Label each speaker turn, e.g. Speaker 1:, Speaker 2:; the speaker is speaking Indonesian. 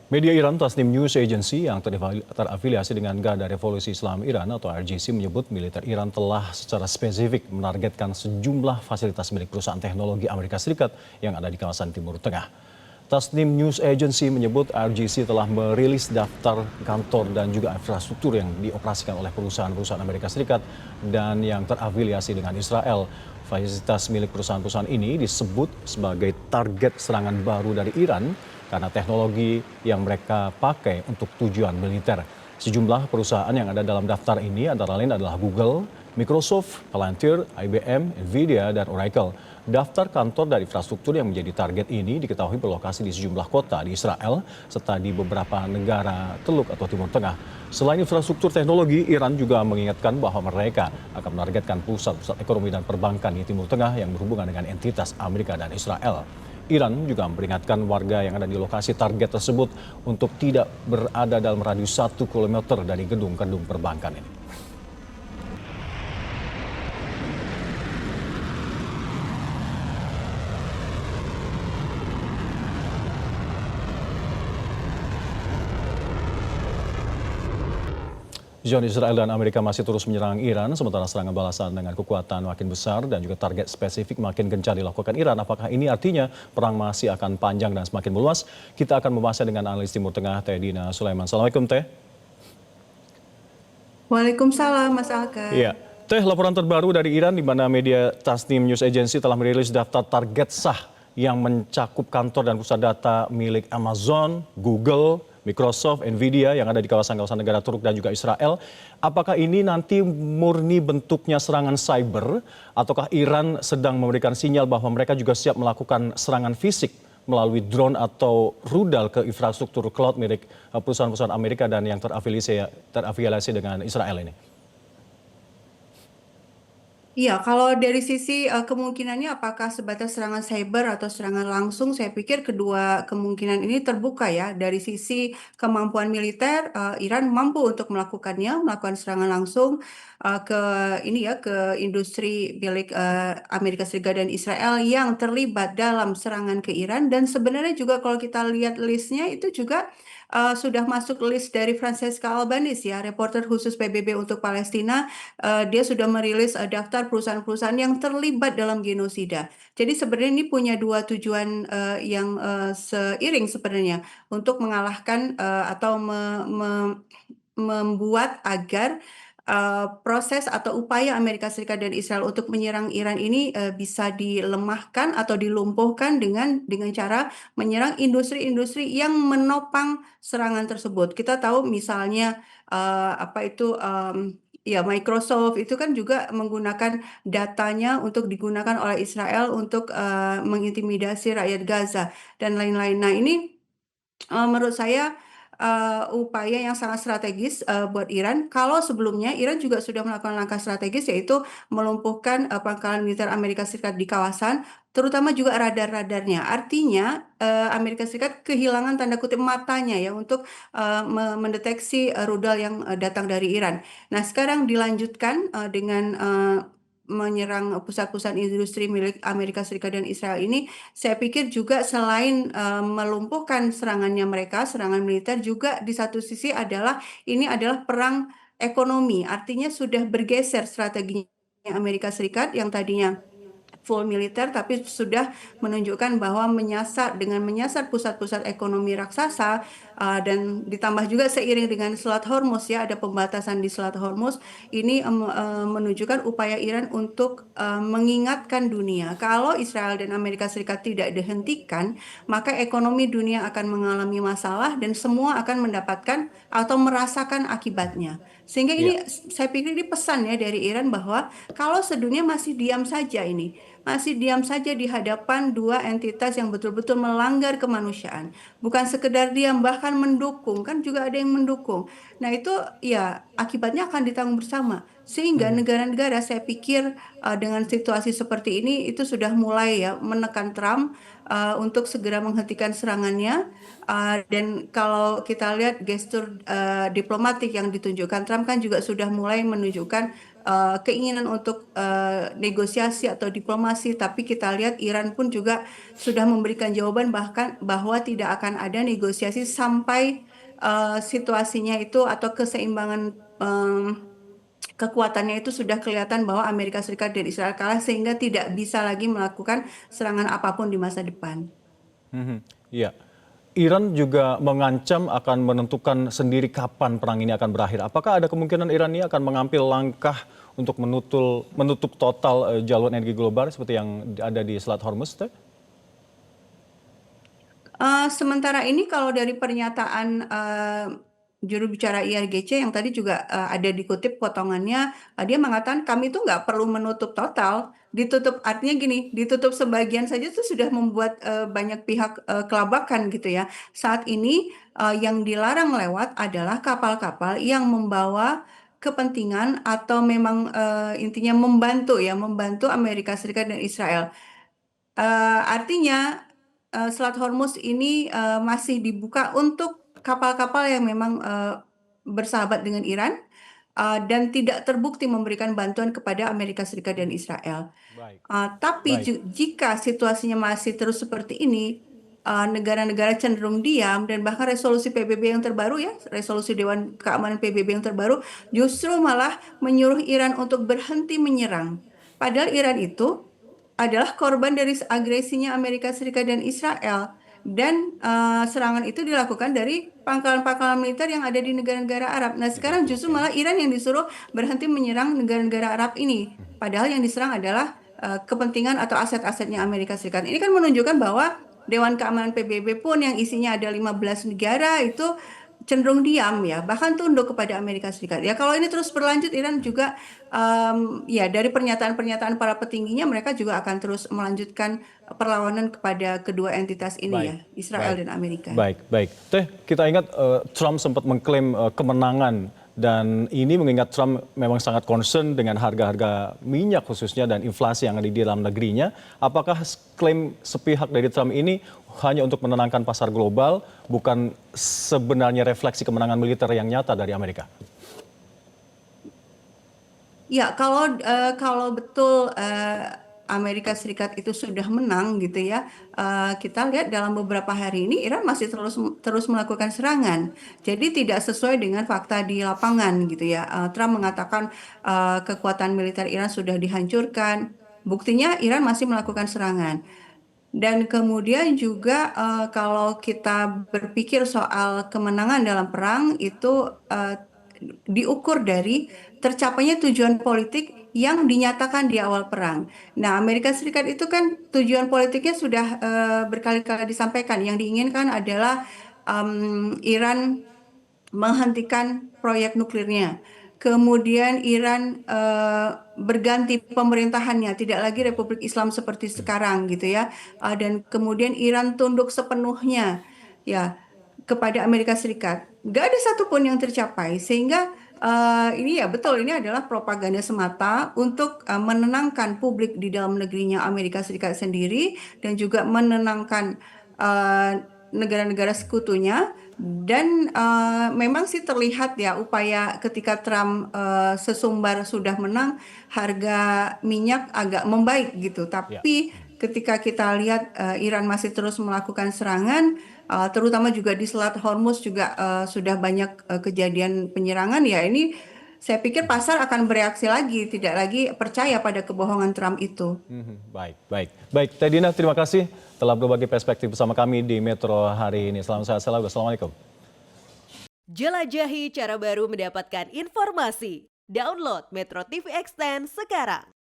Speaker 1: Media Iran Tasnim News Agency yang terafiliasi dengan Garda Revolusi Islam Iran atau RGC menyebut militer Iran telah secara spesifik menargetkan sejumlah fasilitas milik perusahaan teknologi Amerika Serikat yang ada di kawasan Timur Tengah. Tasnim News Agency menyebut RGC telah merilis daftar kantor dan juga infrastruktur yang dioperasikan oleh perusahaan-perusahaan Amerika Serikat dan yang terafiliasi dengan Israel. Fasilitas milik perusahaan-perusahaan ini disebut sebagai target serangan baru dari Iran karena teknologi yang mereka pakai untuk tujuan militer. Sejumlah perusahaan yang ada dalam daftar ini antara lain adalah Google, Microsoft, Palantir, IBM, Nvidia, dan Oracle. Daftar kantor dan infrastruktur yang menjadi target ini diketahui berlokasi di sejumlah kota di Israel serta di beberapa negara Teluk atau Timur Tengah. Selain infrastruktur teknologi, Iran juga mengingatkan bahwa mereka akan menargetkan pusat-pusat ekonomi dan perbankan di Timur Tengah yang berhubungan dengan entitas Amerika dan Israel. Iran juga memperingatkan warga yang ada di lokasi target tersebut untuk tidak berada dalam radius 1 kilometer dari gedung-gedung perbankan ini. Zionis Israel dan Amerika masih terus menyerang Iran, sementara serangan balasan dengan kekuatan makin besar dan juga target spesifik makin gencar dilakukan Iran. Apakah ini artinya perang masih akan panjang dan semakin meluas? Kita akan membahasnya dengan analis Timur Tengah, Teh Dina Sulaiman. Assalamualaikum, Teh.
Speaker 2: Waalaikumsalam, Mas Alka.
Speaker 1: Iya, Teh, laporan terbaru dari Iran di mana media Tasnim News Agency telah merilis daftar target sah yang mencakup kantor dan pusat data milik Amazon, Google, Microsoft, Nvidia yang ada di kawasan-kawasan negara Turk dan juga Israel. Apakah ini nanti murni bentuknya serangan cyber ataukah Iran sedang memberikan sinyal bahwa mereka juga siap melakukan serangan fisik melalui drone atau rudal ke infrastruktur cloud milik perusahaan-perusahaan Amerika dan yang terafiliasi dengan Israel ini?
Speaker 2: Iya, kalau dari sisi kemungkinannya apakah sebatas serangan cyber atau serangan langsung, saya pikir kedua kemungkinan ini terbuka ya. Dari sisi kemampuan militer, Iran mampu untuk melakukan serangan langsung ke ini ya ke industri milik Amerika Serikat dan Israel yang terlibat dalam serangan ke Iran. Dan sebenarnya juga kalau kita lihat listnya itu juga sudah masuk list dari Francesca Albanese ya, reporter khusus PBB untuk Palestina. Dia sudah merilis daftar perusahaan-perusahaan yang terlibat dalam genosida. Jadi sebenarnya ini punya dua tujuan yang seiring sebenarnya untuk mengalahkan atau membuat agar proses atau upaya Amerika Serikat dan Israel untuk menyerang Iran ini bisa dilemahkan atau dilumpuhkan dengan cara menyerang industri-industri yang menopang serangan tersebut. Kita tahu misalnya apa itu ya, Microsoft itu kan juga menggunakan datanya untuk digunakan oleh Israel untuk mengintimidasi rakyat Gaza dan lain-lain. Nah, ini menurut saya upaya yang sangat strategis buat Iran. Kalau sebelumnya Iran juga sudah melakukan langkah strategis yaitu melumpuhkan pangkalan militer Amerika Serikat di kawasan, terutama juga radar-radarnya. Artinya Amerika Serikat kehilangan tanda kutip matanya ya untuk mendeteksi rudal yang datang dari Iran. Nah, sekarang dilanjutkan dengan menyerang pusat-pusat industri milik Amerika Serikat dan Israel ini. Saya pikir juga selain melumpuhkan serangannya mereka, serangan militer juga di satu sisi ini adalah perang ekonomi. Artinya sudah bergeser strateginya Amerika Serikat yang tadinya full militer tapi sudah menunjukkan bahwa menyasar pusat-pusat ekonomi raksasa dan ditambah juga seiring dengan Selat Hormuz ya ada pembatasan di Selat Hormuz ini menunjukkan upaya Iran untuk mengingatkan dunia kalau Israel dan Amerika Serikat tidak dihentikan maka ekonomi dunia akan mengalami masalah dan semua akan mendapatkan atau merasakan akibatnya. Sehingga
Speaker 1: Iya.
Speaker 2: ini saya pikir ini pesan ya dari Iran bahwa kalau sedunia masih diam saja masih diam saja di hadapan dua entitas yang betul-betul melanggar kemanusiaan. Bukan sekedar diam, bahkan mendukung, kan juga ada yang mendukung. Nah itu ya akibatnya akan ditanggung bersama. Sehingga negara-negara saya pikir dengan situasi seperti ini itu sudah mulai ya menekan Trump untuk segera menghentikan serangannya. Dan kalau kita lihat gestur diplomatik yang ditunjukkan Trump kan juga sudah mulai menunjukkan keinginan untuk negosiasi atau diplomasi, tapi kita lihat Iran pun juga sudah memberikan jawaban bahkan bahwa tidak akan ada negosiasi sampai situasinya itu atau keseimbangan kekuatannya itu sudah kelihatan bahwa Amerika Serikat dan Israel kalah sehingga tidak bisa lagi melakukan serangan apapun di masa depan.
Speaker 1: Iya. Iran juga mengancam akan menentukan sendiri kapan perang ini akan berakhir. Apakah ada kemungkinan Iran ini akan mengambil langkah untuk menutup total jalur energi global seperti yang ada di Selat Hormuz, Teh?
Speaker 2: Sementara ini kalau dari pernyataan juru bicara IRGC yang tadi juga ada dikutip potongannya, dia mengatakan kami itu nggak perlu menutup total, ditutup artinya gini, ditutup sebagian saja itu sudah membuat banyak pihak kelabakan gitu ya. Saat ini yang dilarang lewat adalah kapal-kapal yang membawa kepentingan atau memang intinya membantu Amerika Serikat dan Israel. Artinya Selat Hormuz ini masih dibuka untuk kapal-kapal yang memang bersahabat dengan Iran dan tidak terbukti memberikan bantuan kepada Amerika Serikat dan Israel.
Speaker 1: Baik,
Speaker 2: Tapi
Speaker 1: baik.
Speaker 2: jika situasinya masih terus seperti ini, negara-negara cenderung diam dan bahkan resolusi PBB yang terbaru ya, resolusi Dewan Keamanan PBB yang terbaru justru malah menyuruh Iran untuk berhenti menyerang. Padahal Iran itu adalah korban dari agresinya Amerika Serikat dan Israel. Dan serangan itu dilakukan dari pangkalan-pangkalan militer yang ada di negara-negara Arab. Nah, sekarang justru malah Iran yang disuruh berhenti menyerang negara-negara Arab ini. Padahal yang diserang adalah kepentingan atau aset-asetnya Amerika Serikat. Ini kan menunjukkan bahwa Dewan Keamanan PBB pun yang isinya ada 15 negara itu cenderung diam ya, bahkan tunduk kepada Amerika Serikat. Ya kalau ini terus berlanjut, Iran juga ya dari pernyataan-pernyataan para petingginya mereka juga akan terus melanjutkan perlawanan kepada kedua entitas ini
Speaker 1: Baik,
Speaker 2: ya, Israel
Speaker 1: baik,
Speaker 2: dan Amerika.
Speaker 1: baik, baik. Teh, kita ingat Trump sempat mengklaim kemenangan dan ini mengingat Trump memang sangat concern dengan harga-harga minyak khususnya dan inflasi yang ada di dalam negerinya. Apakah klaim sepihak dari Trump ini hanya untuk menenangkan pasar global, bukan sebenarnya refleksi kemenangan militer yang nyata dari Amerika?
Speaker 2: Ya, kalau betul Amerika Serikat itu sudah menang gitu ya, kita lihat dalam beberapa hari ini Iran masih terus melakukan serangan. Jadi tidak sesuai dengan fakta di lapangan gitu ya. Trump mengatakan kekuatan militer Iran sudah dihancurkan. Buktinya Iran masih melakukan serangan. Dan kemudian juga kalau kita berpikir soal kemenangan dalam perang itu diukur dari tercapainya tujuan politik yang dinyatakan di awal perang. Nah, Amerika Serikat itu kan tujuan politiknya sudah berkali-kali disampaikan. Yang diinginkan adalah Iran menghentikan proyek nuklirnya. Kemudian Iran berganti pemerintahannya, tidak lagi Republik Islam seperti sekarang gitu ya. Dan kemudian Iran tunduk sepenuhnya ya kepada Amerika Serikat. Gak ada satupun yang tercapai sehingga ini ya betul ini adalah propaganda semata untuk menenangkan publik di dalam negerinya Amerika Serikat sendiri dan juga menenangkan negara-negara sekutunya. Dan memang sih terlihat ya upaya ketika Trump sesumbar sudah menang, harga minyak agak membaik gitu.
Speaker 1: Ya.
Speaker 2: Tapi ketika kita lihat Iran masih terus melakukan serangan, terutama juga di Selat Hormuz juga sudah banyak kejadian penyerangan ya. Ini saya pikir pasar akan bereaksi lagi, tidak lagi percaya pada kebohongan Trump itu.
Speaker 1: Baik, baik. Baik, Teh Dina, terima kasih telah berbagi perspektif bersama kami di Metro hari ini. Salam sehat selalu. Assalamualaikum.
Speaker 3: Jelajahi cara baru mendapatkan informasi. Download Metro TV Extend sekarang.